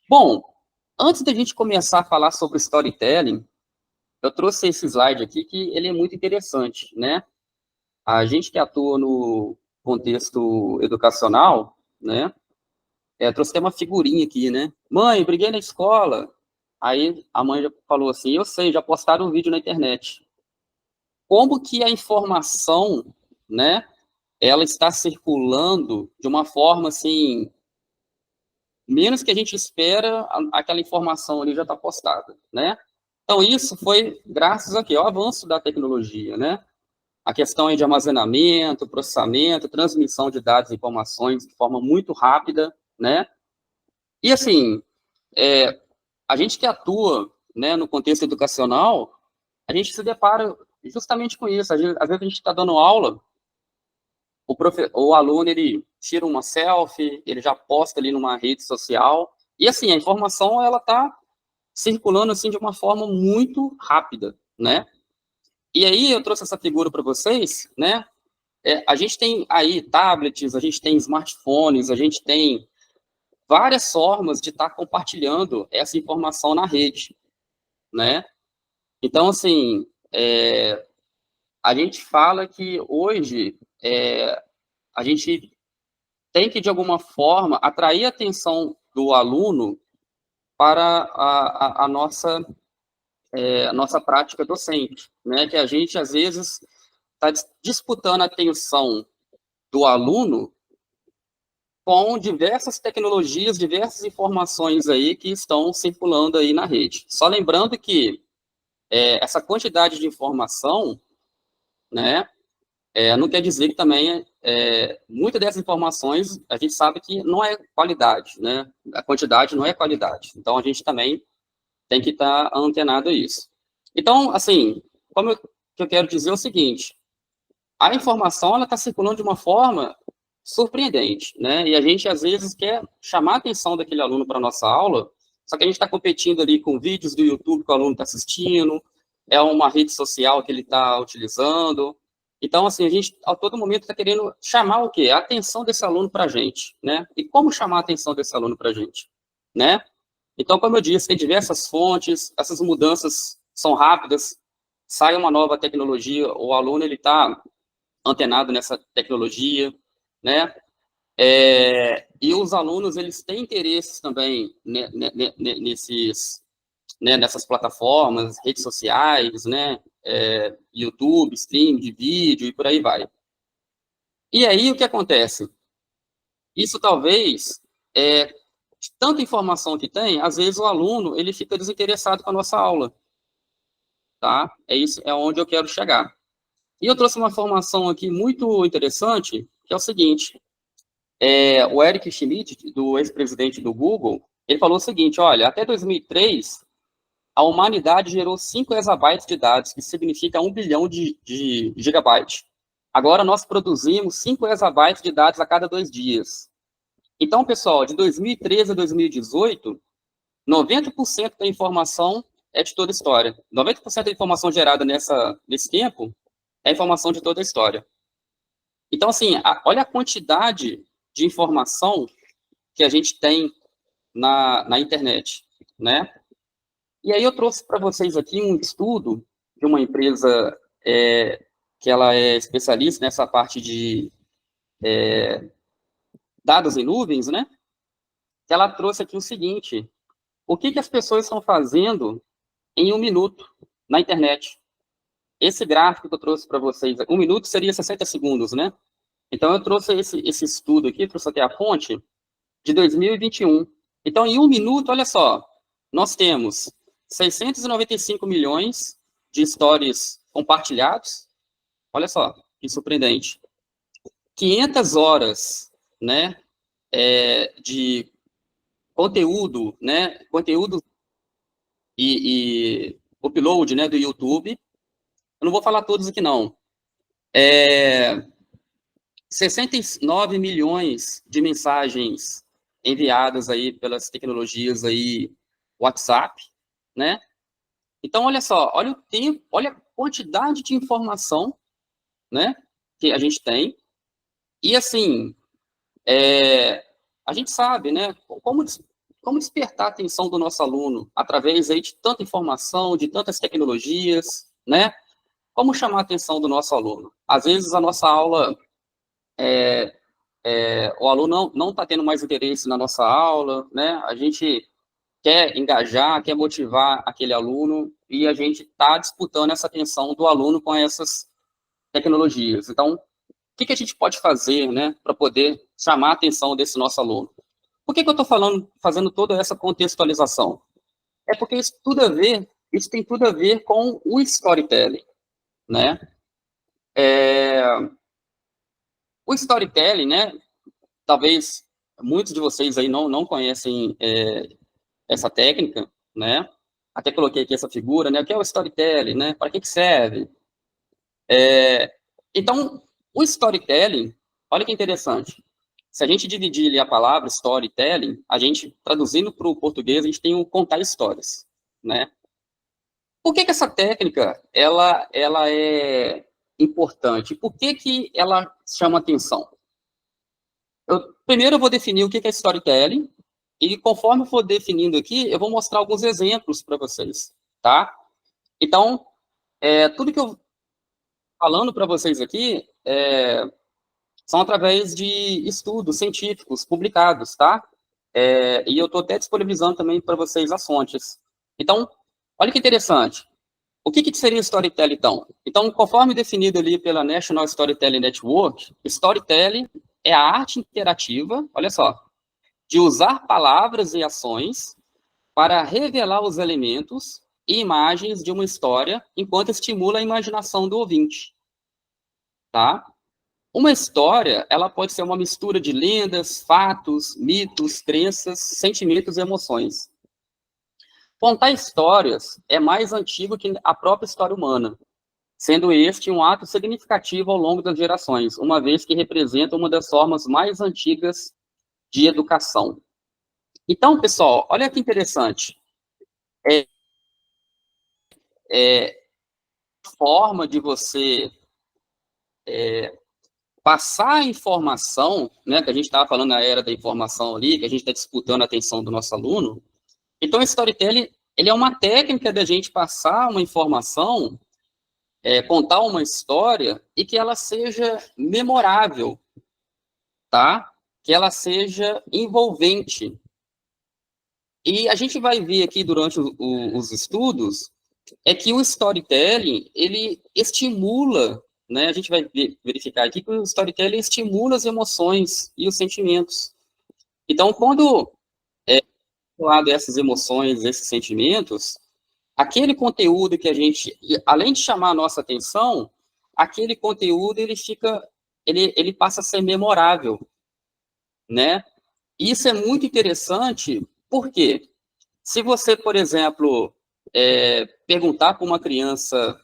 Bom, antes da gente começar a falar sobre storytelling, eu trouxe esse slide aqui que ele é muito interessante, né? A gente que atua no contexto educacional, né? Trouxe até uma figurinha aqui, né? Mãe, briguei na escola. Aí a mãe já falou assim, eu sei, já postaram um vídeo na internet. Como que a informação, né? Ela está circulando de uma forma assim, menos que a gente espera, aquela informação ali já está postada, né? Então, isso foi graças aqui, ao avanço da tecnologia, né? A questão aí de armazenamento, processamento, transmissão de dados e informações de forma muito rápida, né? E, assim, é, a gente que atua, né, no contexto educacional, a gente se depara justamente com isso. Às vezes a gente está dando aula, o aluno, ele tira uma selfie, ele já posta ali numa rede social, e, assim, a informação, ela está circulando, assim, de uma forma muito rápida, né? E aí eu trouxe essa figura para vocês, né? A gente tem aí tablets, a gente tem smartphones, a gente tem várias formas de estar compartilhando essa informação na rede, né? Então, assim, a gente fala que hoje a gente tem que, de alguma forma, atrair a atenção do aluno para a nossa prática docente, né? Que a gente, às vezes, está disputando a atenção do aluno com diversas tecnologias, diversas informações aí que estão circulando aí na rede. Só lembrando que essa quantidade de informação, né, não quer dizer que também muitas dessas informações a gente sabe que não é qualidade, né? A quantidade não é qualidade. Então a gente também tem que estar antenado a isso. Então, assim, que eu quero dizer é o seguinte: a informação ela está circulando de uma forma surpreendente, né? E a gente às vezes quer chamar a atenção daquele aluno para a nossa aula, só que a gente está competindo ali com vídeos do YouTube que o aluno está assistindo, é uma rede social que ele está utilizando. Então, assim, a gente a todo momento está querendo chamar o quê? A atenção desse aluno para a gente, né? E como chamar a atenção desse aluno para a gente, né? Então, como eu disse, tem diversas fontes, essas mudanças são rápidas, sai uma nova tecnologia, o aluno ele está antenado nessa tecnologia, né? E os alunos, eles têm interesses também nessas plataformas, redes sociais, né? YouTube, stream de vídeo e por aí vai. E aí, o que acontece? Isso talvez, de tanta informação que tem, às vezes o aluno, ele fica desinteressado com a nossa aula, tá? É isso, é onde eu quero chegar. E eu trouxe uma informação aqui muito interessante, que é o seguinte: o Eric Schmidt, do ex-presidente do Google, ele falou o seguinte: olha, até 2003, a humanidade gerou 5 exabytes de dados, que significa 1 bilhão de gigabytes. Agora nós produzimos 5 exabytes de dados a cada 2 dias. Então, pessoal, de 2013 a 2018, 90% da informação é de toda a história. 90% da informação gerada nesse tempo é informação de toda a história. Então, assim, olha a quantidade de informação que a gente tem na internet, né? E aí eu trouxe para vocês aqui um estudo de uma empresa que ela é especialista nessa parte de dados em nuvens, né? Que ela trouxe aqui o seguinte: o que as pessoas estão fazendo em 1 minuto na internet? Esse gráfico que eu trouxe para vocês, 1 minuto seria 60 segundos, né? Então eu trouxe esse estudo aqui, trouxe até a fonte, de 2021. Então, em 1 minuto, olha só, nós temos 695 milhões de stories compartilhados. Olha só, que surpreendente. 500 horas, né, de conteúdo, né, conteúdo e upload, né, do YouTube. Eu não vou falar todos aqui, não. 69 milhões de mensagens enviadas aí pelas tecnologias aí WhatsApp, né? Então, olha só, olha o tempo, olha a quantidade de informação, né, que a gente tem. E, assim, a gente sabe, né, como despertar a atenção do nosso aluno através aí de tanta informação, de tantas tecnologias, né? Como chamar a atenção do nosso aluno? Às vezes a nossa aula, o aluno não está tendo mais interesse na nossa aula, né? A gente quer engajar, quer motivar aquele aluno e a gente está disputando essa atenção do aluno com essas tecnologias. Então, o que a gente pode fazer, né, para poder chamar a atenção desse nosso aluno? Por que eu estou fazendo toda essa contextualização? É porque isso tem tudo a ver com o storytelling, né? O storytelling, né? Talvez muitos de vocês aí não conhecem essa técnica, né? Até coloquei aqui essa figura, né? O que é o storytelling, né? Para que serve? Então, o storytelling, olha que interessante. Se a gente dividir ali a palavra storytelling, a gente, traduzindo para o português, a gente tem o contar histórias, né? Por que essa técnica, ela é importante? Por que ela chama atenção? Primeiro eu vou definir o que é storytelling, e conforme eu for definindo aqui, eu vou mostrar alguns exemplos para vocês, tá? Então, tudo que eu falando para vocês aqui são através de estudos científicos publicados, tá? E eu estou até disponibilizando também para vocês as fontes. Então, olha que interessante. O que seria storytelling, então? Então, conforme definido ali pela National Storytelling Network, storytelling é a arte interativa, olha só, de usar palavras e ações para revelar os elementos e imagens de uma história enquanto estimula a imaginação do ouvinte, tá? Uma história, ela pode ser uma mistura de lendas, fatos, mitos, crenças, sentimentos e emoções. Contar histórias é mais antigo que a própria história humana, sendo este um ato significativo ao longo das gerações, uma vez que representa uma das formas mais antigas de educação. Então, pessoal, olha que interessante. Forma de você passar a informação, né, que a gente estava falando na era da informação ali, que a gente está disputando a atenção do nosso aluno. Então, o storytelling, ele é uma técnica da gente passar uma informação, contar uma história e que ela seja memorável, tá? Que ela seja envolvente. E a gente vai ver aqui durante os estudos que o storytelling, ele estimula, né? A gente vai verificar aqui que o storytelling estimula as emoções e os sentimentos. Então, quando lado essas emoções, esses sentimentos, aquele conteúdo que a gente, além de chamar a nossa atenção, aquele conteúdo ele passa a ser memorável, né? Isso é muito interessante, porque se você, por exemplo, perguntar para uma criança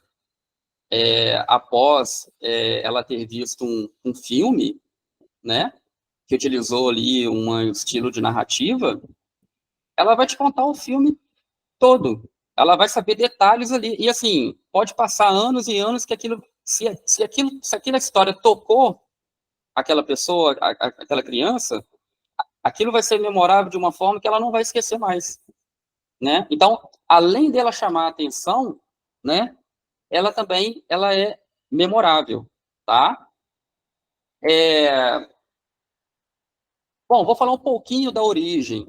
após ela ter visto um filme, né, que utilizou ali um estilo de narrativa, ela vai te contar o filme todo. Ela vai saber detalhes ali. E assim, pode passar anos e anos que aquilo, se aquela história tocou aquela pessoa, aquela criança, aquilo vai ser memorável de uma forma que ela não vai esquecer mais, né? Então, além dela chamar a atenção, né, ela também é memorável, tá? Bom, vou falar um pouquinho da origem,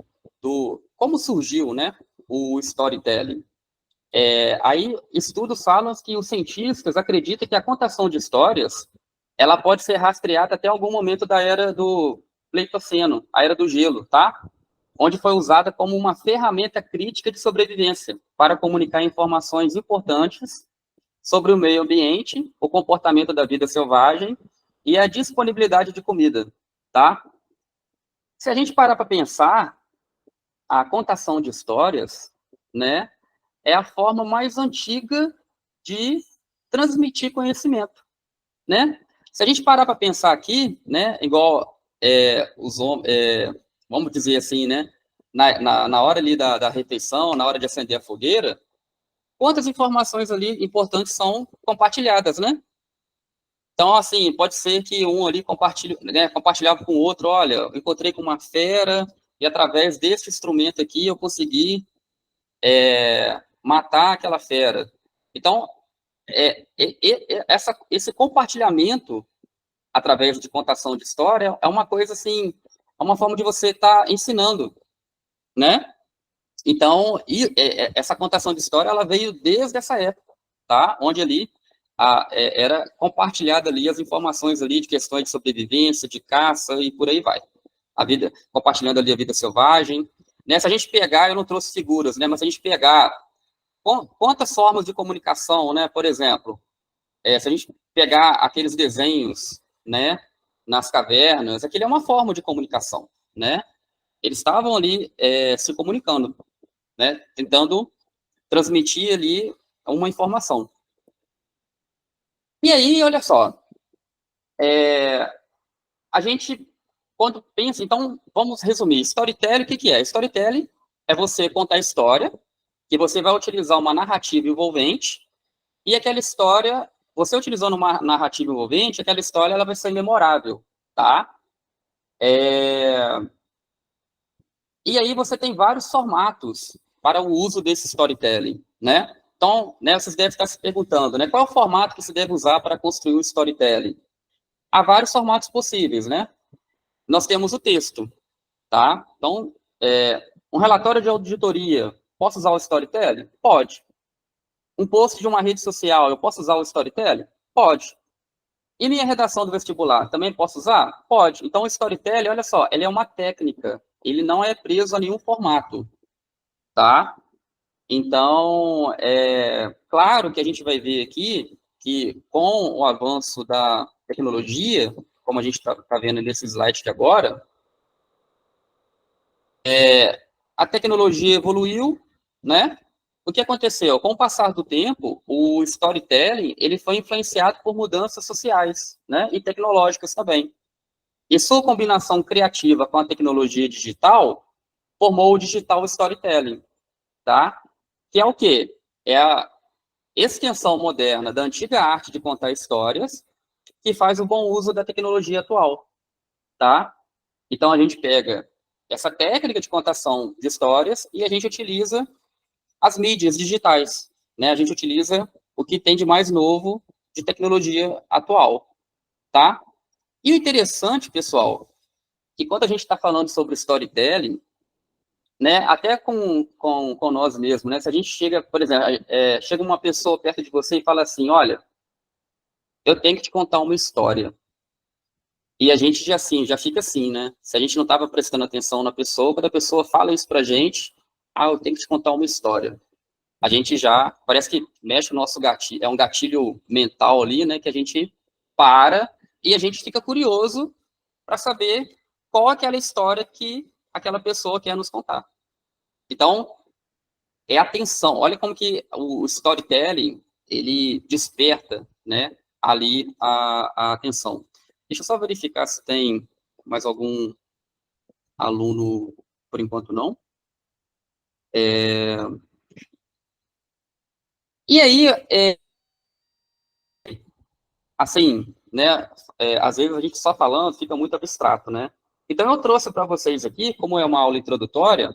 como surgiu, né, o storytelling. Aí, estudos falam que os cientistas acreditam que a contação de histórias ela pode ser rastreada até algum momento da era do Pleistoceno, a era do gelo, tá? Onde foi usada como uma ferramenta crítica de sobrevivência para comunicar informações importantes sobre o meio ambiente, o comportamento da vida selvagem e a disponibilidade de comida, tá? Se a gente parar para pensar, a contação de histórias, né, é a forma mais antiga de transmitir conhecimento, né? Se a gente parar para pensar aqui, né, igual vamos dizer assim, né, na hora ali da refeição, na hora de acender a fogueira, quantas informações ali importantes são compartilhadas, né? Então, assim, pode ser que um ali compartilhava com o outro, olha, eu encontrei com uma fera e através desse instrumento aqui eu consegui matar aquela fera. Então, esse compartilhamento através de contação de história é uma coisa assim, é uma forma de você estar ensinando, né? Então, essa contação de história, ela veio desde essa época, tá? Onde ali era compartilhada ali as informações ali de questões de sobrevivência, de caça e por aí vai. A vida, compartilhando ali a vida selvagem. Né? Se a gente pegar, eu não trouxe figuras, né? Mas se a gente pegar quantas formas de comunicação, né? Por exemplo, se a gente pegar aqueles desenhos, né? Nas cavernas, aquilo é uma forma de comunicação, né? Eles estavam ali se comunicando, né? Tentando transmitir ali uma informação. E aí, olha só, a gente, quando pensa, então, vamos resumir, storytelling, o que é? Storytelling é você contar a história, que você vai utilizar uma narrativa envolvente, e aquela história, você utilizando uma narrativa envolvente, aquela história ela vai ser memorável, tá? E aí você tem vários formatos para o uso desse storytelling, né? Então, né, vocês devem estar se perguntando, né? Qual é o formato que se deve usar para construir um storytelling? Há vários formatos possíveis, né? Nós temos o texto, tá? Então, um relatório de auditoria, posso usar o storytelling? Pode. Um post de uma rede social, eu posso usar o storytelling? Pode. E minha redação do vestibular, também posso usar? Pode. Então, o storytelling, olha só, ele é uma técnica, ele não é preso a nenhum formato, tá? Então, claro que a gente vai ver aqui que com o avanço da tecnologia, como a gente está vendo nesse slide aqui agora, a tecnologia evoluiu, né? O que aconteceu? Com o passar do tempo, o storytelling ele foi influenciado por mudanças sociais, né? E tecnológicas também. E sua combinação criativa com a tecnologia digital formou o digital storytelling, tá? Que é o quê? É a extensão moderna da antiga arte de contar histórias que faz o bom uso da tecnologia atual, tá? Então, a gente pega essa técnica de contação de histórias e a gente utiliza as mídias digitais, né? A gente utiliza o que tem de mais novo de tecnologia atual, tá? E o interessante, pessoal, que quando a gente está falando sobre storytelling, né, até com nós mesmos, né? Se a gente chega, por exemplo, chega uma pessoa perto de você e fala assim, olha, eu tenho que te contar uma história. E a gente já fica assim, né? Se a gente não estava prestando atenção na pessoa, quando a pessoa fala isso pra gente, eu tenho que te contar uma história. A gente já, parece que mexe o nosso gatilho, é um gatilho mental ali, né? Que a gente para e a gente fica curioso para saber qual é aquela história que aquela pessoa quer nos contar. Então, é atenção. Olha como que o storytelling, ele desperta, né? Ali a atenção. Deixa eu só verificar se tem mais algum aluno, por enquanto não. E aí, assim, né, às vezes a gente só falando fica muito abstrato, né? Então eu trouxe para vocês aqui, como é uma aula introdutória,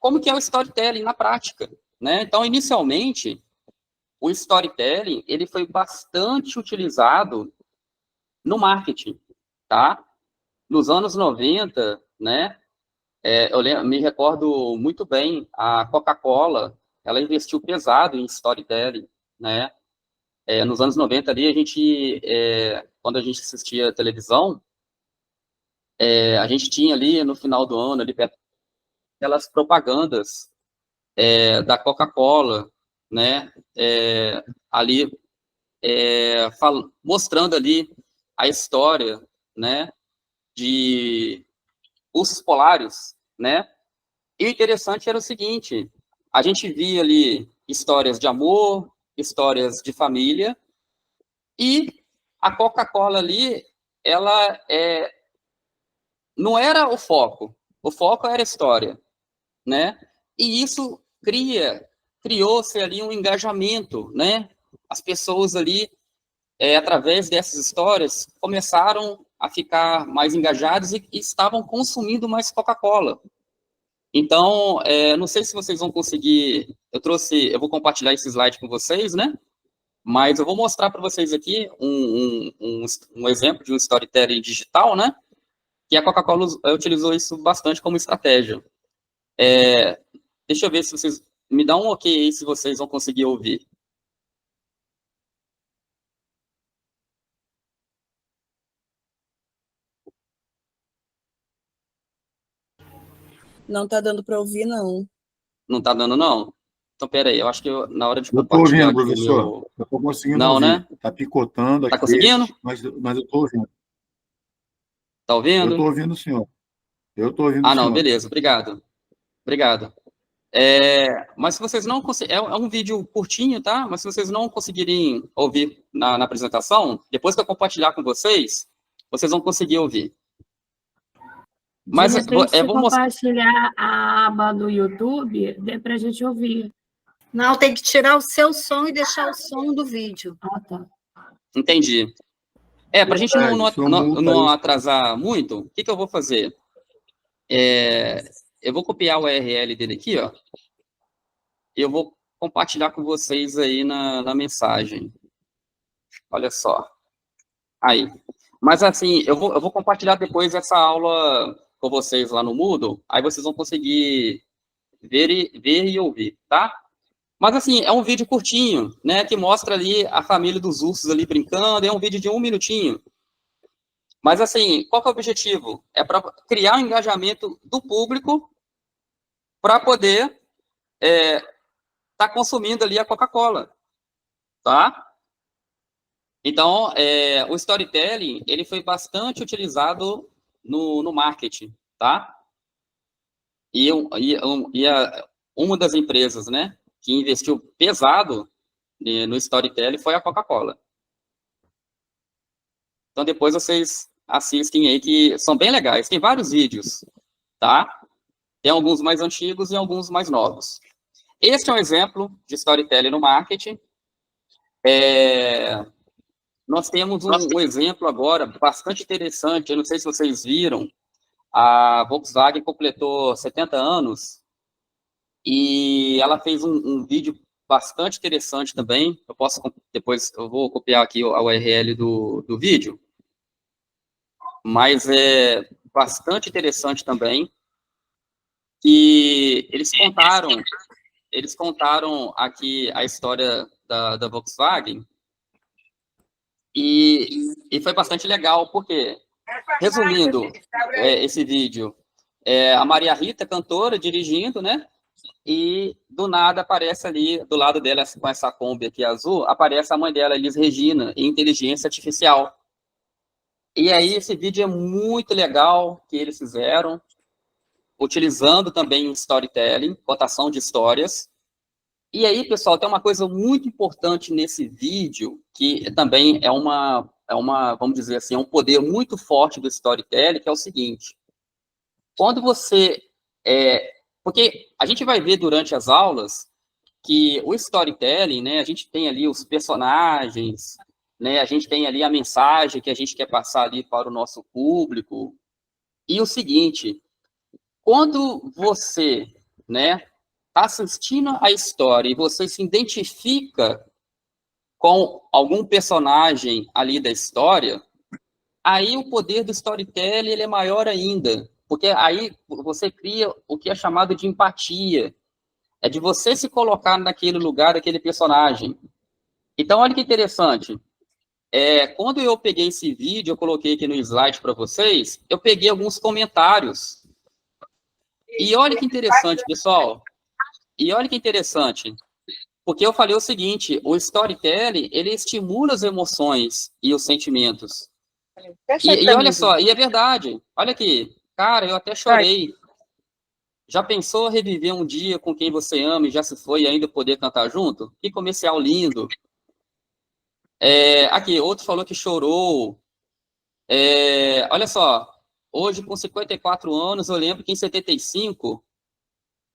como que é o storytelling na prática, né? Então, inicialmente, o storytelling, ele foi bastante utilizado no marketing, tá? Nos anos 90, né, me recordo muito bem, a Coca-Cola, ela investiu pesado em storytelling, né? Nos anos 90 ali, quando a gente assistia televisão, a gente tinha ali no final do ano, ali perto, aquelas propagandas da Coca-Cola, né? Ali mostrando ali a história, né? De ursos polares, né? E o interessante era o seguinte: a gente via ali histórias de amor, histórias de família, e a Coca-Cola ali, ela não era o foco era a história, né? E isso criou-se ali um engajamento, né? As pessoas ali, através dessas histórias, começaram a ficar mais engajados e estavam consumindo mais Coca-Cola. Então, não sei se vocês vão conseguir, eu vou compartilhar esse slide com vocês, né? Mas eu vou mostrar para vocês aqui um exemplo de um storytelling digital, né? Que a Coca-Cola utilizou isso bastante como estratégia. Deixa eu ver se vocês... Me dá um ok aí se vocês vão conseguir ouvir. Não está dando para ouvir, não. Não está dando, não? Então, peraí, eu acho que na hora de compartilhar... Eu estou ouvindo, professor. Eu estou conseguindo não, ouvir. Né? Está picotando aqui. Está conseguindo? Mas eu estou ouvindo. Está ouvindo? Eu estou ouvindo, senhor. Eu estou ouvindo, não, senhor. Beleza, obrigado. Mas se vocês não conseguirem... É um vídeo curtinho, tá? Mas se vocês não conseguirem ouvir na apresentação, depois que eu compartilhar com vocês, vocês vão conseguir ouvir. Mas de repente, se compartilhar a aba do YouTube, dê para a gente ouvir. Não, tem que tirar o seu som e deixar o som do vídeo. Ah, tá. Entendi. Para a gente não atrasar muito, o que eu vou fazer? Eu vou copiar o URL dele aqui, ó. Eu vou compartilhar com vocês aí na mensagem. Olha só. Aí. Mas, assim, eu vou compartilhar depois essa aula com vocês lá no Moodle, aí vocês vão conseguir ver e ouvir, tá? Mas, assim, é um vídeo curtinho, né, que mostra ali a família dos ursos ali brincando, é um vídeo de 1 minutinho. Mas, assim, qual que é o objetivo? É para criar um engajamento do público para poder tá consumindo ali a Coca-Cola, tá? Então, o storytelling, ele foi bastante utilizado no marketing, tá? E uma das empresas, né, que investiu pesado no storytelling foi a Coca-Cola. Então, depois vocês assistem aí, que são bem legais. Tem vários vídeos, tá? Tem alguns mais antigos e alguns mais novos. Este é um exemplo de storytelling no marketing. Nós temos um exemplo agora bastante interessante. Eu não sei se vocês viram, a Volkswagen completou 70 anos e ela fez um vídeo bastante interessante também. Depois eu vou copiar aqui a URL do vídeo, mas é bastante interessante também. E eles contaram aqui a história da Volkswagen e foi bastante legal, porque, resumindo esse vídeo, a Maria Rita, cantora, dirigindo, né? E do nada aparece ali, do lado dela, com essa Kombi aqui azul, aparece a mãe dela, Elis Regina, em inteligência artificial. E aí esse vídeo é muito legal que eles fizeram, utilizando também o storytelling, contação de histórias. E aí, pessoal, tem uma coisa muito importante nesse vídeo, que também é uma, vamos dizer assim, é um poder muito forte do storytelling, que é o seguinte: quando você... porque a gente vai ver durante as aulas que o storytelling, né, a gente tem ali os personagens, né, a gente tem ali a mensagem que a gente quer passar ali para o nosso público. E o seguinte, quando você, né, está assistindo a história e você se identifica com algum personagem ali da história, aí o poder do storytelling ele é maior ainda, porque aí você cria o que é chamado de empatia, é de você se colocar naquele lugar, daquele personagem. Então, olha que interessante, quando eu peguei esse vídeo, eu coloquei aqui no slide para vocês, eu peguei alguns comentários, e olha que interessante, pessoal, porque eu falei o seguinte: o storytelling, ele estimula as emoções e os sentimentos. E olha só, e é verdade. Olha aqui, cara, eu até chorei. Já pensou reviver um dia com quem você ama e já se foi e ainda poder cantar junto? Que comercial lindo. Aqui, outro falou que chorou. Olha só, hoje com 54 anos, eu lembro que em 75,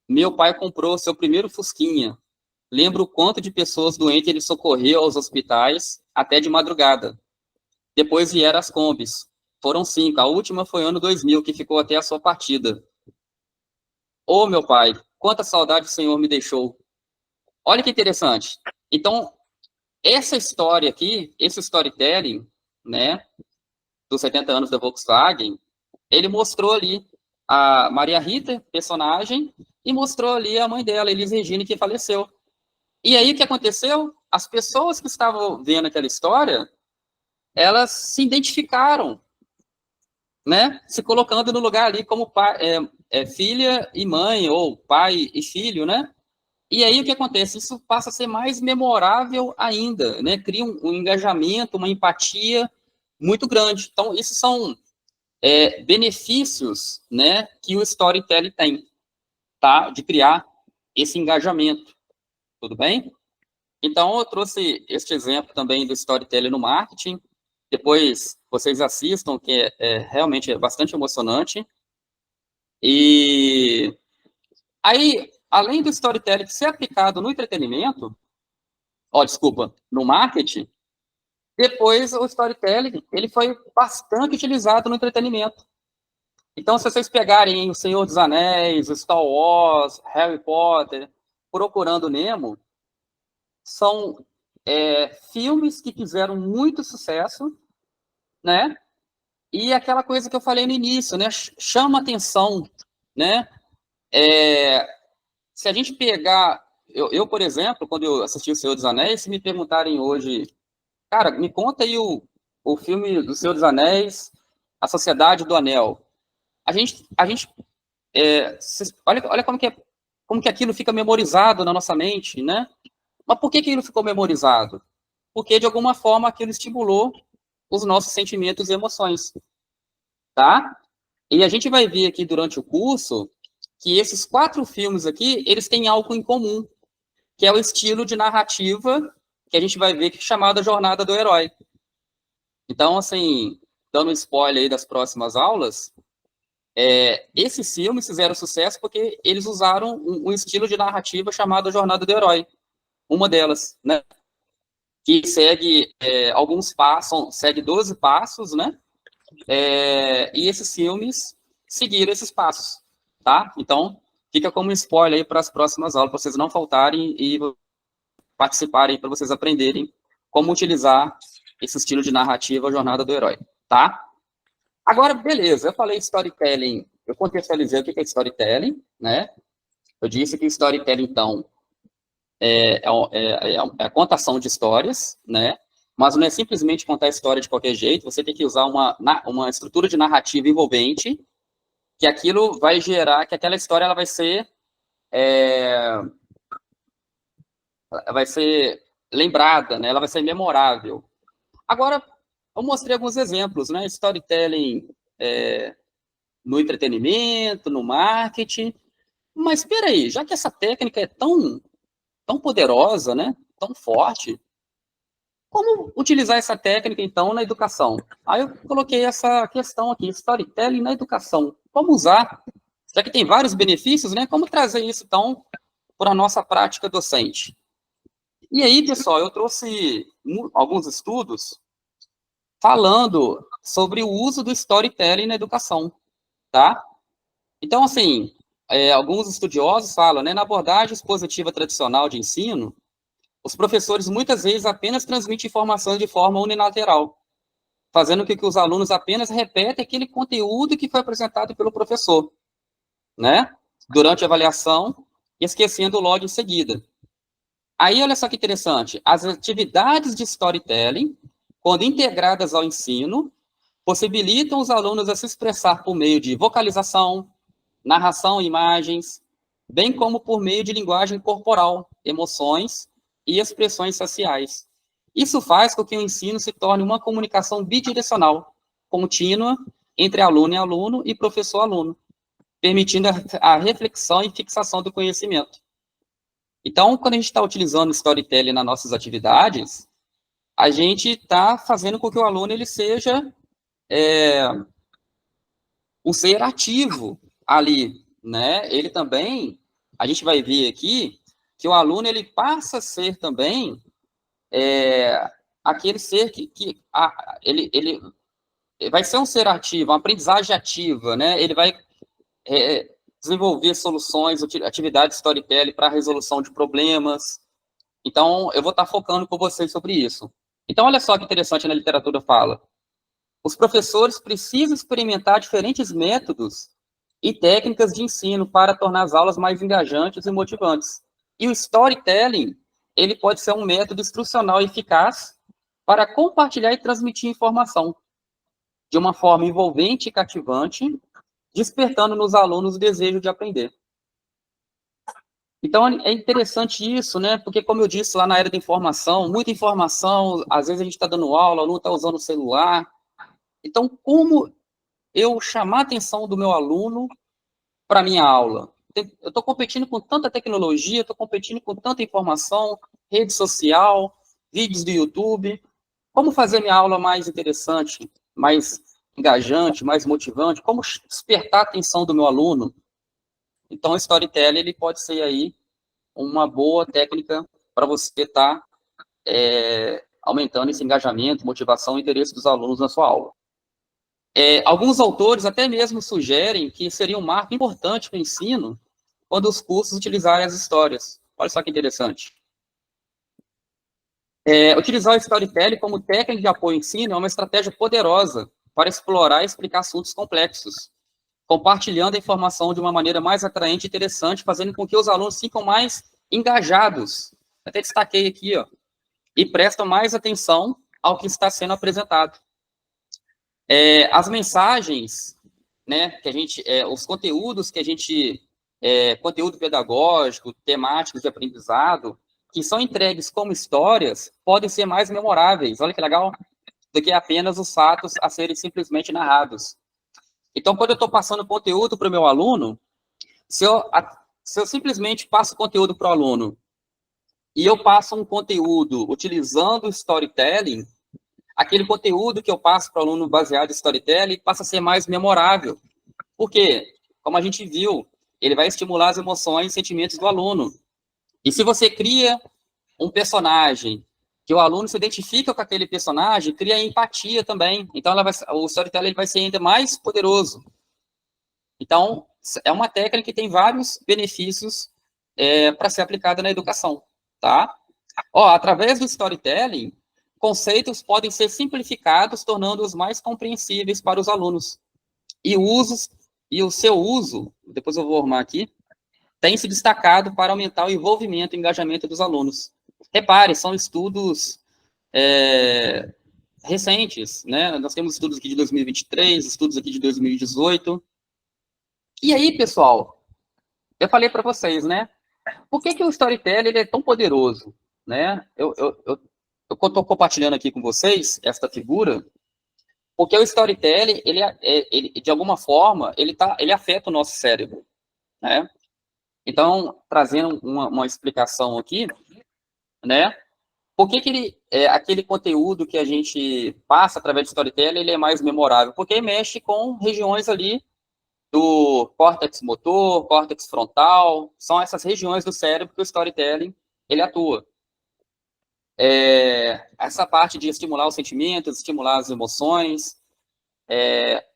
meu pai comprou seu primeiro Fusquinha. Lembro o quanto de pessoas doentes ele socorreu aos hospitais, até de madrugada. Depois vieram as Kombis. Foram 5. A última foi ano 2000, que ficou até a sua partida. Ô, meu pai, quanta saudade o Senhor me deixou. Olha que interessante. Então, essa história aqui, esse storytelling, né, dos 70 anos da Volkswagen, ele mostrou ali a Maria Rita, personagem, e mostrou ali a mãe dela, Elis Regina, que faleceu. E aí, o que aconteceu? As pessoas que estavam vendo aquela história, elas se identificaram, né, se colocando no lugar ali como pai, filha e mãe, ou pai e filho, né? E aí, o que acontece? Isso passa a ser mais memorável ainda, né? Cria um engajamento, uma empatia muito grande. Então, esses são benefícios, né, que o storytelling tem, tá? De criar esse engajamento, tudo bem? Então, eu trouxe este exemplo também do storytelling no marketing. Depois, vocês assistam, que realmente bastante emocionante. E aí, além do storytelling ser aplicado no entretenimento, no marketing, depois o storytelling, ele foi bastante utilizado no entretenimento. Então, se vocês pegarem O Senhor dos Anéis, Star Wars, Harry Potter, Procurando Nemo, são filmes que fizeram muito sucesso, né? E aquela coisa que eu falei no início, né? Chama atenção, né? Se a gente pegar... Eu, por exemplo, quando eu assisti O Senhor dos Anéis, se me perguntarem hoje, cara, me conta aí o filme do Senhor dos Anéis, A Sociedade do Anel. A gente olha como que aquilo fica memorizado na nossa mente, né? Mas por que aquilo ficou memorizado? Porque, de alguma forma, aquilo estimulou os nossos sentimentos e emoções, tá? E a gente vai ver aqui durante o curso que esses 4 filmes aqui, eles têm algo em comum, que é o estilo de narrativa que a gente vai ver que é chamado a Jornada do Herói. Então, assim, dando um spoiler aí das próximas aulas, esses filmes fizeram sucesso porque eles usaram um estilo de narrativa chamado a Jornada do Herói. Uma delas, né? Que segue alguns passos, segue 12 passos, né? E esses filmes seguiram esses passos, tá? Então, fica como spoiler aí para as próximas aulas, para vocês não faltarem e participarem, para vocês aprenderem como utilizar esse estilo de narrativa, a Jornada do Herói, tá? Agora, beleza, eu falei storytelling, eu contextualizei o que é storytelling, né? Eu disse que storytelling, então, é a contação de histórias, né? Mas não é simplesmente contar a história de qualquer jeito, você tem que usar uma estrutura de narrativa envolvente, que aquilo vai gerar, que aquela história ela vai ser lembrada, né? Ela vai ser memorável. Agora, eu mostrei alguns exemplos, né? Storytelling no entretenimento, no marketing, mas espera aí, já que essa técnica é tão poderosa, né? Tão forte, como utilizar essa técnica, então, na educação? Aí eu coloquei essa questão aqui, storytelling na educação. Como usar? Já que tem vários benefícios, né? Como trazer isso, então, para a nossa prática docente? E aí, pessoal, eu trouxe alguns estudos falando sobre o uso do storytelling na educação, tá? Então, assim, alguns estudiosos falam, né? Na abordagem expositiva tradicional de ensino, os professores muitas vezes apenas transmitem informações de forma unilateral, fazendo com que os alunos apenas repetem aquele conteúdo que foi apresentado pelo professor, né? Durante a avaliação, esquecendo logo em seguida. Aí, olha só que interessante, as atividades de storytelling, quando integradas ao ensino, possibilitam os alunos a se expressar por meio de vocalização, narração e imagens, bem como por meio de linguagem corporal, emoções e expressões faciais. Isso faz com que o ensino se torne uma comunicação bidirecional, contínua, entre aluno e aluno e professor-aluno, permitindo a reflexão e fixação do conhecimento. Então, quando a gente está utilizando storytelling nas nossas atividades, a gente está fazendo com que o aluno ele seja um ser ativo ali, né? Ele também, a gente vai ver aqui, que o aluno ele passa a ser também aquele ser que ele vai ser um ser ativo, uma aprendizagem ativa, né? Ele vai desenvolver soluções, atividades storytelling para resolução de problemas. Então, eu vou estar focando com vocês sobre isso. Então, olha só que interessante na literatura fala. Os professores precisam experimentar diferentes métodos e técnicas de ensino para tornar as aulas mais engajantes e motivantes. E o storytelling, ele pode ser um método instrucional eficaz para compartilhar e transmitir informação de uma forma envolvente e cativante, despertando nos alunos o desejo de aprender. Então, é interessante isso, né? Porque, como eu disse lá na era da informação, muita informação, às vezes a gente está dando aula, o aluno está usando o celular. Então, como eu chamar a atenção do meu aluno para a minha aula? Eu estou competindo com tanta tecnologia, estou competindo com tanta informação, rede social, vídeos do YouTube. Como fazer minha aula mais interessante, mais engajante, mais motivante? Como despertar a atenção do meu aluno? Então, o storytelling, ele pode ser aí uma boa técnica para você estar aumentando esse engajamento, motivação e interesse dos alunos na sua aula. Alguns autores até mesmo sugerem que seria um marco importante para o ensino quando os cursos utilizarem as histórias. Olha só que interessante. Utilizar o storytelling como técnica de apoio ao ensino é uma estratégia poderosa para explorar e explicar assuntos complexos, compartilhando a informação de uma maneira mais atraente e interessante, fazendo com que os alunos ficam mais engajados. Até destaquei aqui, ó, e prestam mais atenção ao que está sendo apresentado. As mensagens, né, que a gente, os conteúdos que a gente, conteúdo pedagógico, temáticos de aprendizado, que são entregues como histórias, podem ser mais memoráveis, olha que legal, do que apenas os fatos a serem simplesmente narrados. Então, quando eu estou passando conteúdo para o meu aluno, se eu simplesmente passo conteúdo para o aluno e eu passo um conteúdo utilizando o storytelling, aquele conteúdo que eu passo para o aluno baseado em storytelling passa a ser mais memorável. Por quê? Como a gente viu, ele vai estimular as emoções e sentimentos do aluno. E se você cria um personagem que o aluno se identifica com aquele personagem, cria empatia também. Então, o storytelling vai ser ainda mais poderoso. Então, é uma técnica que tem vários benefícios para ser aplicada na educação, tá? Através do storytelling, conceitos podem ser simplificados, tornando-os mais compreensíveis para os alunos. E o seu uso, depois eu vou arrumar aqui, tem se destacado para aumentar o envolvimento e engajamento dos alunos. Repare, são estudos recentes, né? Nós temos estudos aqui de 2023, estudos aqui de 2018. E aí, pessoal, eu falei para vocês, né? Por que o storytelling ele é tão poderoso, né? Eu estou compartilhando aqui com vocês esta figura, porque o storytelling, ele de alguma forma, ele afeta o nosso cérebro, né? Então, trazendo uma explicação aqui, né? Por que aquele conteúdo que a gente passa através do storytelling, ele é mais memorável? Porque mexe com regiões ali do córtex motor, córtex frontal, são essas regiões do cérebro que o storytelling, ele atua. Essa parte de estimular os sentimentos, estimular as emoções,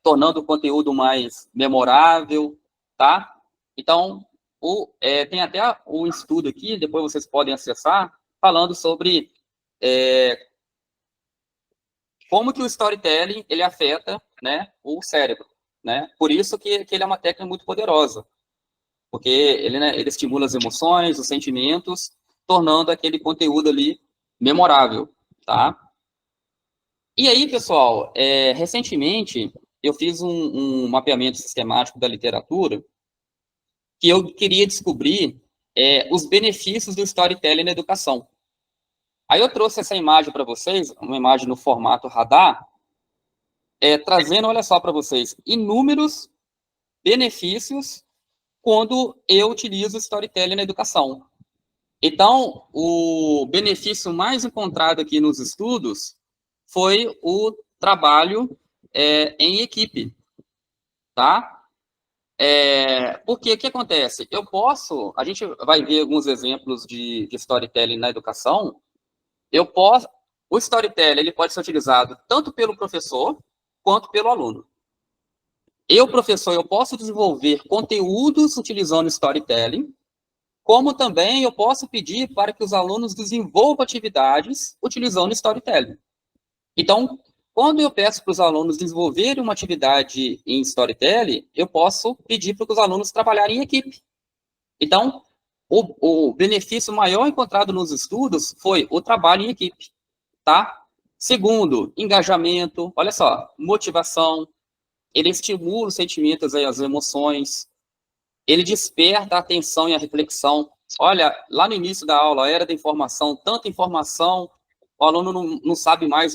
tornando o conteúdo mais memorável, tá? Então, tem até um estudo aqui, depois vocês podem acessar, falando sobre como que o storytelling, ele afeta, né, o cérebro, né? Por isso que ele é uma técnica muito poderosa, porque ele estimula as emoções, os sentimentos, tornando aquele conteúdo ali memorável, tá? E aí, pessoal, recentemente, eu fiz um mapeamento sistemático da literatura que eu queria descobrir os benefícios do storytelling na educação. Aí eu trouxe essa imagem para vocês, uma imagem no formato radar, trazendo, olha só para vocês, inúmeros benefícios quando eu utilizo storytelling na educação. Então, o benefício mais encontrado aqui nos estudos foi o trabalho em equipe, tá? Porque o que acontece? A gente vai ver alguns exemplos de storytelling na educação, o storytelling ele pode ser utilizado tanto pelo professor, quanto pelo aluno. Eu, professor, eu posso desenvolver conteúdos utilizando storytelling, como também eu posso pedir para que os alunos desenvolvam atividades utilizando storytelling. Então, quando eu peço para os alunos desenvolverem uma atividade em storytelling, eu posso pedir para que os alunos trabalharem em equipe. Então, o benefício maior encontrado nos estudos foi o trabalho em equipe, tá? Segundo, engajamento, olha só, motivação, ele estimula os sentimentos e as emoções, ele desperta a atenção e a reflexão. Olha, lá no início da aula, a era da informação, tanta informação, o aluno não sabe mais,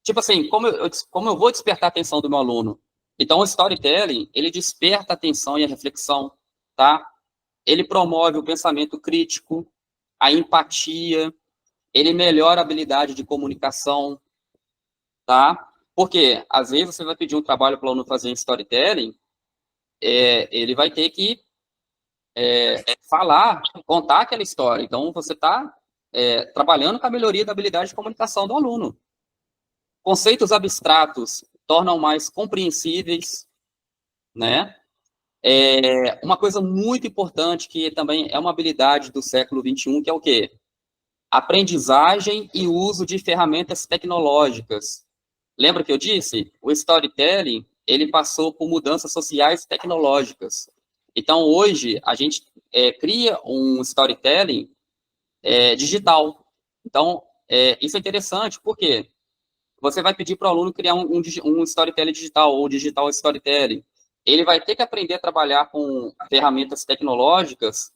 tipo assim, como eu vou despertar a atenção do meu aluno? Então, o storytelling, ele desperta a atenção e a reflexão, tá? Ele promove o pensamento crítico, a empatia, ele melhora a habilidade de comunicação, tá? Porque, às vezes, você vai pedir um trabalho para o aluno fazer em storytelling, ele vai ter que falar, contar aquela história. Então, você está trabalhando com a melhoria da habilidade de comunicação do aluno. Conceitos abstratos tornam mais compreensíveis, né? Uma coisa muito importante, que também é uma habilidade do século XXI, que é o quê? Aprendizagem e uso de ferramentas tecnológicas. Lembra que eu disse? O storytelling, ele passou por mudanças sociais e tecnológicas. Então, hoje, a gente cria um storytelling digital. Então, isso é interessante, porque você vai pedir para o aluno criar um storytelling digital, ou digital storytelling. Ele vai ter que aprender a trabalhar com ferramentas tecnológicas,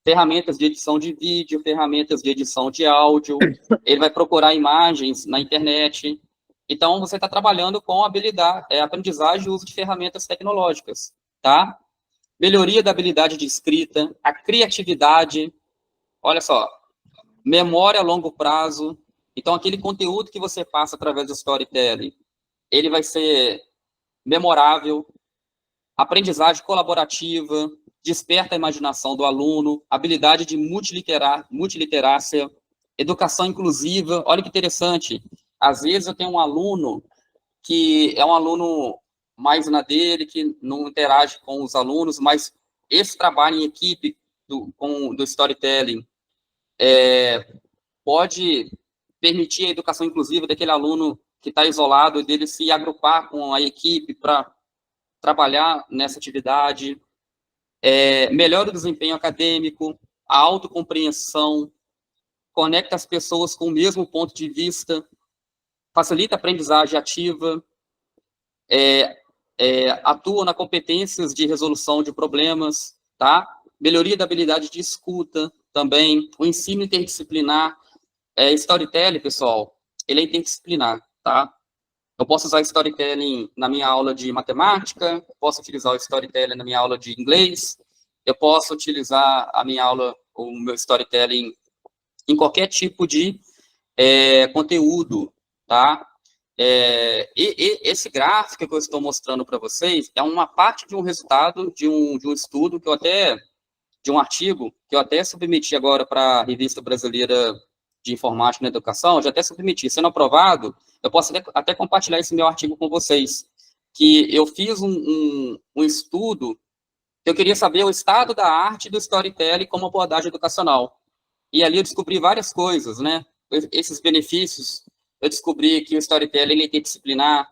ferramentas de edição de vídeo, ferramentas de edição de áudio, ele vai procurar imagens na internet. Então, você está trabalhando com habilidade, aprendizagem e uso de ferramentas tecnológicas, tá? Melhoria da habilidade de escrita, a criatividade, olha só, memória a longo prazo. Então, aquele conteúdo que você passa através do storytelling, ele vai ser memorável, aprendizagem colaborativa, desperta a imaginação do aluno, habilidade de multiliterácia, educação inclusiva. Olha que interessante. Às vezes eu tenho um aluno que é um aluno mais na dele, que não interage com os alunos, mas esse trabalho em equipe do storytelling pode permitir a educação inclusiva daquele aluno que está isolado, dele se agrupar com a equipe para trabalhar nessa atividade. Melhora o desempenho acadêmico, a autocompreensão, conecta as pessoas com o mesmo ponto de vista, facilita a aprendizagem ativa, atua nas competências de resolução de problemas, tá? Melhoria da habilidade de escuta também, o ensino interdisciplinar. Storytelling, pessoal, ele é interdisciplinar, tá? Eu posso usar storytelling na minha aula de matemática, posso utilizar o storytelling na minha aula de inglês, eu posso utilizar o meu storytelling em qualquer tipo de conteúdo, tá? Esse gráfico que eu estou mostrando para vocês é uma parte de um resultado de um estudo de um artigo que eu até submeti agora para a Revista Brasileira de Informática na Educação, eu já até submeti. Sendo aprovado, eu posso até compartilhar esse meu artigo com vocês, que eu fiz um estudo que eu queria saber o estado da arte do storytelling como abordagem educacional. E ali eu descobri várias coisas, né? Esses benefícios, eu descobri que o storytelling ele é interdisciplinar,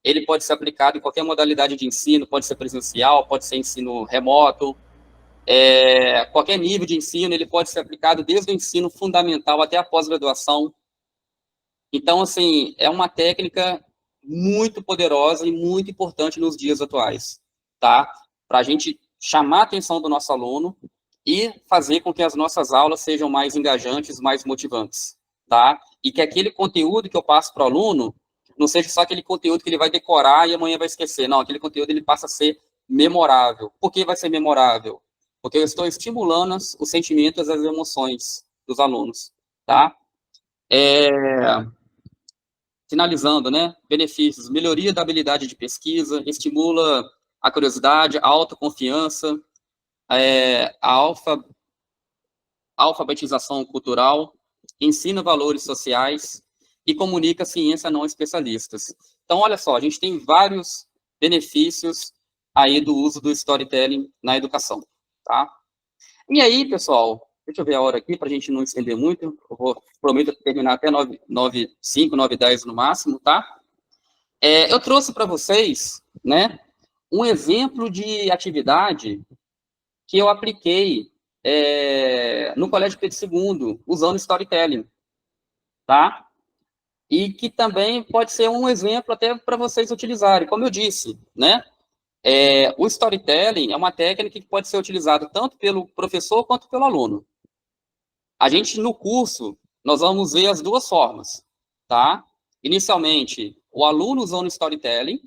ele pode ser aplicado em qualquer modalidade de ensino, pode ser presencial, pode ser ensino remoto, qualquer nível de ensino, ele pode ser aplicado desde o ensino fundamental até a pós-graduação. Então, assim, é uma técnica muito poderosa e muito importante nos dias atuais, tá? Para a gente chamar a atenção do nosso aluno e fazer com que as nossas aulas sejam mais engajantes, mais motivantes, tá? E que aquele conteúdo que eu passo para o aluno não seja só aquele conteúdo que ele vai decorar e amanhã vai esquecer. Não, aquele conteúdo ele passa a ser memorável. Por que vai ser memorável? Porque eu estou estimulando os sentimentos e as emoções dos alunos, tá? Finalizando, né? Benefícios: melhoria da habilidade de pesquisa, estimula a curiosidade, a autoconfiança, a alfabetização cultural, ensina valores sociais, e comunica ciência a não especialistas. Então, olha só, a gente tem vários benefícios aí do uso do storytelling na educação, tá? E aí, pessoal, deixa eu ver a hora aqui, para a gente não estender muito, prometo terminar até 9h05, 9h10 no máximo, tá? Eu trouxe para vocês, né, um exemplo de atividade que eu apliquei no Colégio Pedro II, usando storytelling, tá? E que também pode ser um exemplo até para vocês utilizarem. Como eu disse, né? O storytelling é uma técnica que pode ser utilizada tanto pelo professor quanto pelo aluno. A gente, no curso, nós vamos ver as duas formas, tá? Inicialmente, o aluno usando storytelling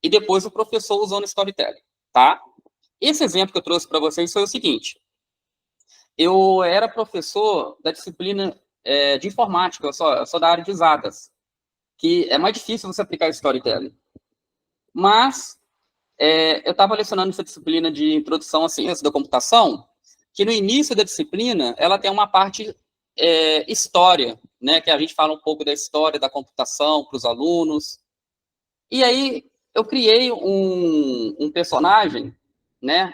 e depois o professor usando storytelling, tá? Esse exemplo que eu trouxe para vocês foi o seguinte. Eu era professor da disciplina de informática, eu sou da área de exatas, que é mais difícil você aplicar storytelling. Mas eu estava lecionando essa disciplina de introdução à ciência da computação, que no início da disciplina, ela tem uma parte história, né, que a gente fala um pouco da história da computação para os alunos. E aí, eu criei um personagem, né,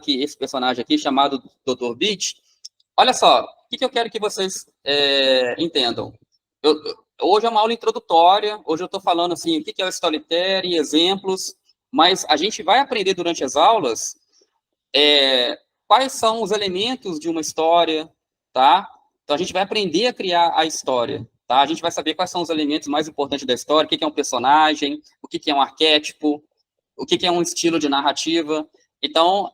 esse personagem aqui, chamado Dr. Beat. Olha só, o que eu quero que vocês entendam. Hoje é uma aula introdutória, hoje eu estou falando assim, o que é o storytelling, exemplos, mas a gente vai aprender durante as aulas quais são os elementos de uma história, tá? Então, a gente vai aprender a criar a história, tá? A gente vai saber quais são os elementos mais importantes da história, o que é um personagem, o que é um arquétipo, o que é um estilo de narrativa. Então,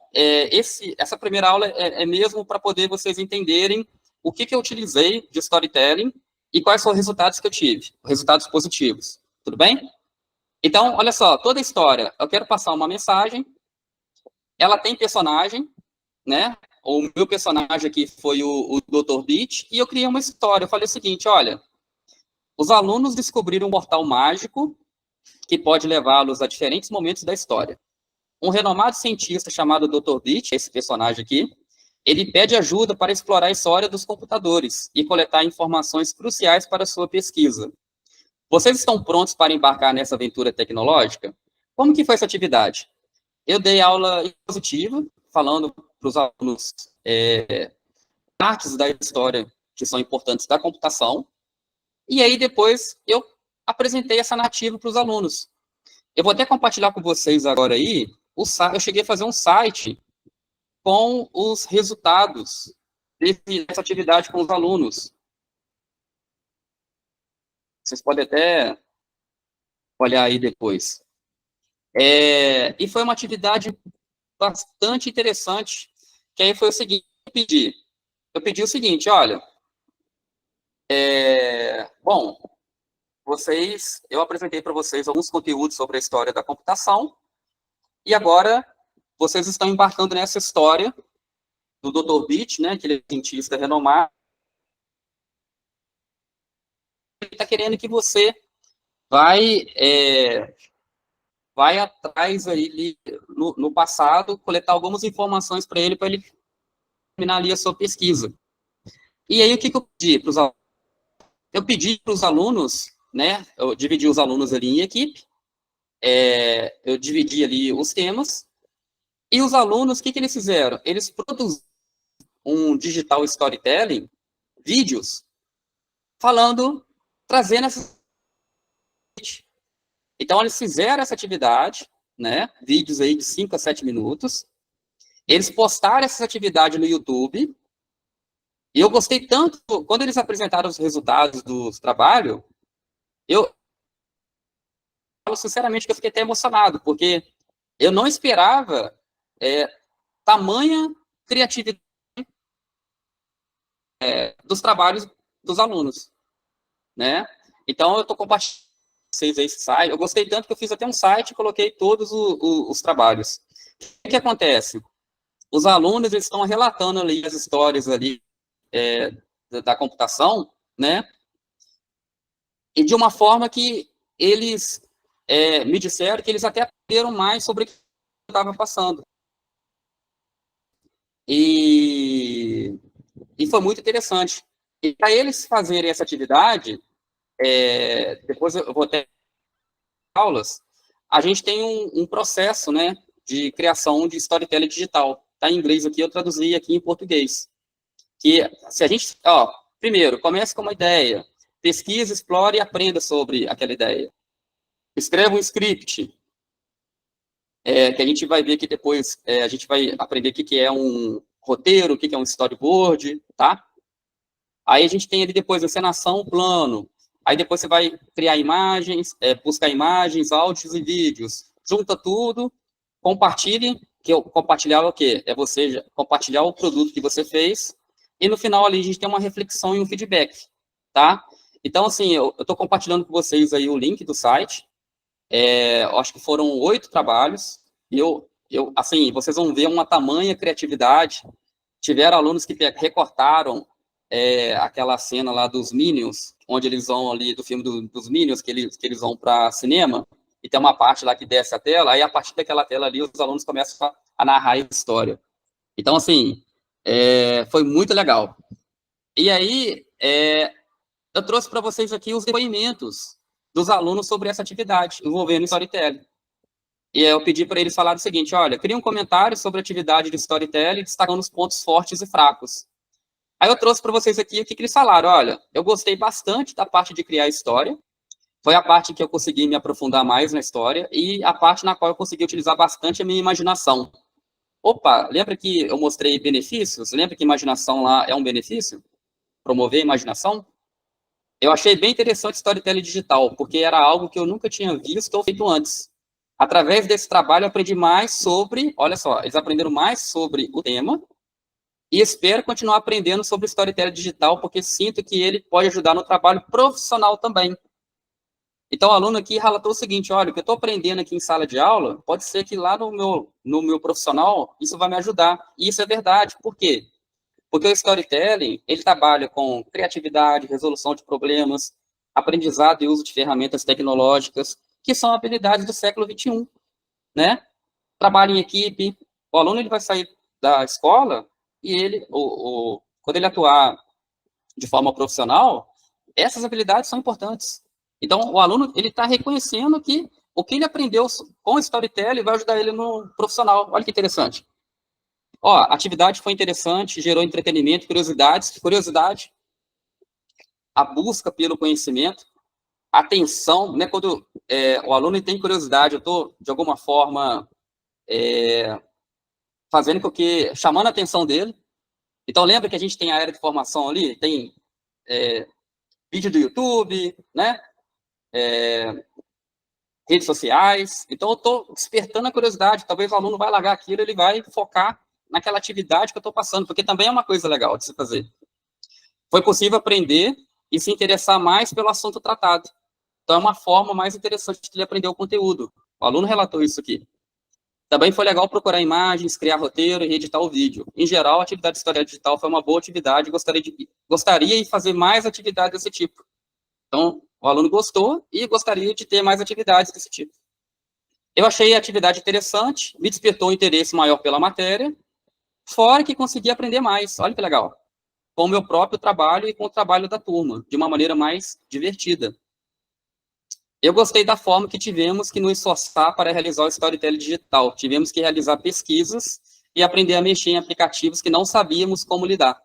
essa primeira aula é mesmo para poder vocês entenderem o que eu utilizei de storytelling e quais são os resultados que eu tive, resultados positivos. Tudo bem? Então, olha só, toda a história, eu quero passar uma mensagem, ela tem personagem, né? O meu personagem aqui foi o Dr. Beat, e eu criei uma história. Eu falei o seguinte, olha, os alunos descobriram um portal mágico que pode levá-los a diferentes momentos da história. Um renomado cientista chamado Dr. Beat, esse personagem aqui, ele pede ajuda para explorar a história dos computadores e coletar informações cruciais para a sua pesquisa. Vocês estão prontos para embarcar nessa aventura tecnológica? Como que foi essa atividade? Eu dei aula expositiva, falando para os alunos partes da história que são importantes da computação, e aí depois eu apresentei essa narrativa para os alunos. Eu vou até compartilhar com vocês agora aí, eu cheguei a fazer um site com os resultados dessa atividade com os alunos. Vocês podem até olhar aí depois. E foi uma atividade bastante interessante, que aí foi o seguinte, eu pedi o seguinte, olha, bom, eu apresentei para vocês alguns conteúdos sobre a história da computação, e agora vocês estão embarcando nessa história do Dr. Beat, né, que ele é cientista renomado, ele está querendo que você vai atrás aí no passado, coletar algumas informações para ele terminar ali a sua pesquisa. E aí, o que eu pedi para os alunos? Eu pedi para os alunos, né, eu dividi os alunos ali em equipe, eu dividi ali os temas, e os alunos, o que eles fizeram? Eles produziram um digital storytelling, vídeos, trazendo essa... Então, eles fizeram essa atividade, né, vídeos aí de 5 a 7 minutos, eles postaram essa atividade no YouTube, e eu gostei tanto, quando eles apresentaram os resultados do trabalho, eu falo sinceramente que eu fiquei até emocionado, porque eu não esperava tamanha criatividade dos trabalhos dos alunos, né? Então, eu estou compartilhando com vocês esse site, eu gostei tanto que eu fiz até um site e coloquei todos os trabalhos. O que acontece? Os alunos, eles estão relatando ali as histórias ali da computação, né? E de uma forma que eles me disseram que eles até aprenderam mais sobre o que eu estava passando. E foi muito interessante. E para eles fazerem essa atividade, depois eu vou ter aulas, a gente tem um processo, né, de criação de storytelling digital. Está em inglês aqui, eu traduzi aqui em português. Que se a gente, primeiro, comece com uma ideia, pesquise, explore e aprenda sobre aquela ideia. Escreva um script, que a gente vai ver que depois a gente vai aprender o que é um roteiro, o que é um storyboard, tá? Aí a gente tem ali depois encenação, plano. Aí depois você vai criar imagens, buscar imagens, áudios e vídeos. Junta tudo, compartilhe, compartilhar é o quê? É você compartilhar o produto que você fez, e no final ali a gente tem uma reflexão e um feedback, tá? Então, assim, eu estou compartilhando com vocês aí o link do site. Eu acho que foram 8 trabalhos, e assim, vocês vão ver uma tamanha criatividade. Tiveram alunos que recortaram aquela cena lá dos Minions, onde eles vão ali, do filme dos Minions, que eles vão para cinema, e tem uma parte lá que desce a tela, aí a partir daquela tela ali, os alunos começam a narrar a história. Então, assim, foi muito legal. E aí, eu trouxe para vocês aqui os depoimentos dos alunos sobre essa atividade, envolvendo storytelling. E eu pedi para eles falarem o seguinte: olha, cria um comentário sobre a atividade de storytelling, destacando os pontos fortes e fracos. Aí eu trouxe para vocês aqui o que eles falaram. Olha, eu gostei bastante da parte de criar história, foi a parte que eu consegui me aprofundar mais na história, e a parte na qual eu consegui utilizar bastante a minha imaginação. Opa, lembra que eu mostrei benefícios? Lembra que imaginação lá é um benefício? Promover a imaginação? Eu achei bem interessante storytelling digital, porque era algo que eu nunca tinha visto ou feito antes. Através desse trabalho, eu aprendi mais sobre, olha só, eles aprenderam mais sobre o tema, e espero continuar aprendendo sobre storytelling digital, porque sinto que ele pode ajudar no trabalho profissional também. Então, o aluno aqui relatou o seguinte: olha, o que eu estou aprendendo aqui em sala de aula, pode ser que lá no meu profissional, isso vai me ajudar. E isso é verdade. Por quê? Porque o storytelling, ele trabalha com criatividade, resolução de problemas, aprendizado e uso de ferramentas tecnológicas, que são habilidades do século XXI, né? Trabalho em equipe. O aluno ele vai sair da escola e ele, quando ele atuar de forma profissional, essas habilidades são importantes. Então, o aluno ele está reconhecendo que o que ele aprendeu com o storytelling vai ajudar ele no profissional. Olha que interessante. A atividade foi interessante, gerou entretenimento, curiosidade, a busca pelo conhecimento, atenção, né? Quando o aluno tem curiosidade, eu estou, de alguma forma, fazendo com que, chamando a atenção dele. Então, lembra que a gente tem a área de formação ali, tem vídeo do YouTube, né? Redes sociais. Então, eu estou despertando a curiosidade. Talvez o aluno vai largar aquilo, ele vai focar naquela atividade que eu estou passando, porque também é uma coisa legal de se fazer. Foi possível aprender e se interessar mais pelo assunto tratado. Então, é uma forma mais interessante de ele aprender o conteúdo. O aluno relatou isso aqui. Também foi legal procurar imagens, criar roteiro e editar o vídeo. Em geral, a atividade de história digital foi uma boa atividade e gostaria de fazer mais atividades desse tipo. Então, o aluno gostou e gostaria de ter mais atividades desse tipo. Eu achei a atividade interessante, me despertou um interesse maior pela matéria, fora que consegui aprender mais. Olha que legal. Com o meu próprio trabalho e com o trabalho da turma, de uma maneira mais divertida. Eu gostei da forma que tivemos que nos esforçar para realizar o storytelling digital. Tivemos que realizar pesquisas e aprender a mexer em aplicativos que não sabíamos como lidar.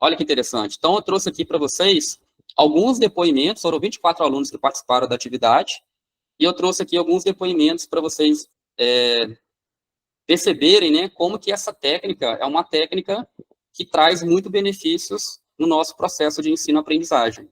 Olha que interessante. Então, eu trouxe aqui para vocês alguns depoimentos, foram 24 alunos que participaram da atividade, e eu trouxe aqui alguns depoimentos para vocês perceberem, né, como que essa técnica é uma técnica que traz muito benefícios no nosso processo de ensino-aprendizagem.